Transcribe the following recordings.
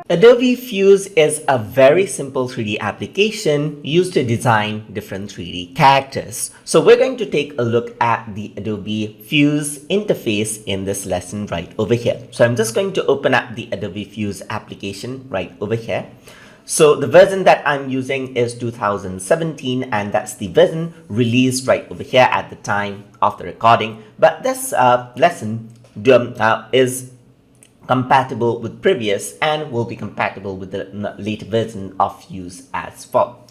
Adobe Fuse is a very simple 3D application used to design different 3D characters. So we're going to take a look at the Adobe Fuse interface in this lesson right over here. So I'm just going to open up the Adobe Fuse application right over here. So the version that I'm using is 2017, and that's the version released right over here at the time of the recording. But this lesson is compatible with previous and will be compatible with the later version of Fuse as well.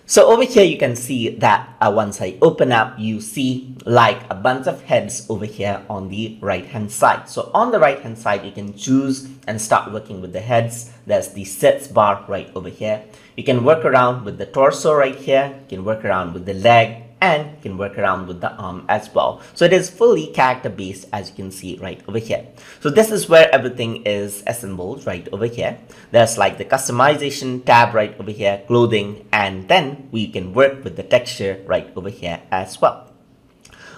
So over here you can see that once I open up, you see like a bunch of heads over here on the right hand side. So on the right hand side you can choose and start working with the heads. There's the sets bar right over here. You can work around with the torso right here. You can work around with the leg, and you can work around with the arm as well. So it is fully character based, as you can see right over here. So this is where everything is assembled right over here. There's like the customization tab right over here, clothing, and then we can work with the texture right over here as well.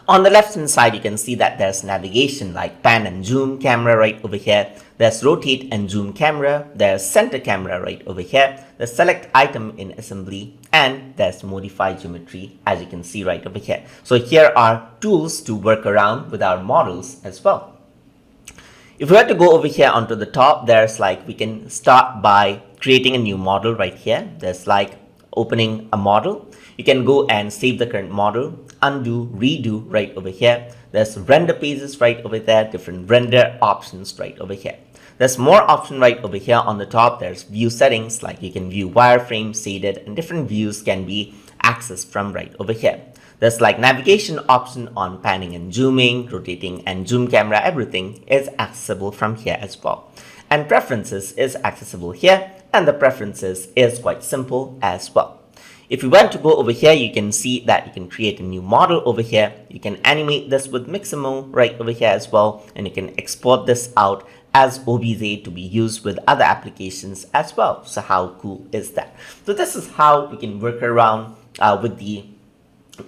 On the left hand side you can see that there's navigation like pan and zoom camera right over here. There's rotate and zoom camera. There's center camera right over here. There's select item in assembly, and there's modify geometry, as you can see right over here. So here are tools to work around with our models as well. If we were to go over here onto the top, there's like we can start by creating a new model right here. There's like opening a model. You can go and save the current model, undo, redo right over here. There's render pages right over there, different render options right over here. There's more option right over here on the top. There's view settings, like you can view wireframe, shaded, and different views can be accessed from right over here. There's like navigation option on panning and zooming, rotating and zoom camera. Everything is accessible from here as well. And preferences is accessible here, and the preferences is quite simple as well. If you want to go over here, you can see that you can create a new model over here. You can animate this with Mixamo right over here as well, and you can export this out as OBJ to be used with other applications as well. So how cool is that? So this is how we can work around with the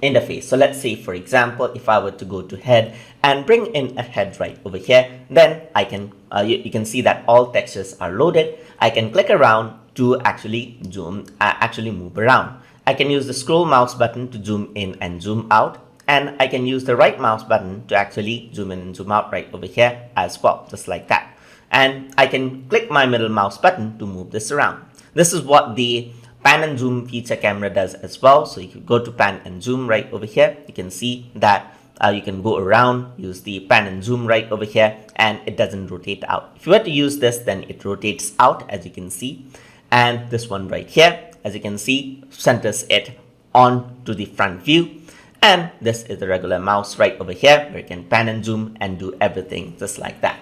interface. So let's say, for example, if I were to go to head and bring in a head right over here, then I can you can see that all textures are loaded. I can click around to actually zoom, actually move around. I can use the scroll mouse button to zoom in and zoom out, and I can use the right mouse button to actually zoom in and zoom out right over here as well, just like that. And I can click my middle mouse button to move this around. This is what the pan and zoom feature camera does as well. So if you go to pan and zoom right over here, you can see that you can go around, use the pan and zoom right over here, and it doesn't rotate out. If you were to use this, then it rotates out, as you can see. And this one right here, as you can see, centers it on to the front view. And this is the regular mouse right over here, where you can pan and zoom and do everything just like that.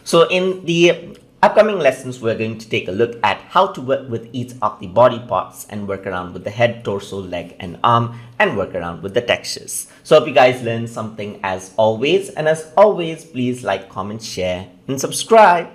So in the upcoming lessons, we're going to take a look at how to work with each of the body parts and work around with the head, torso, leg, and arm, and work around with the textures. So hope you guys learned something as always. And as always, please like, comment, share, and subscribe.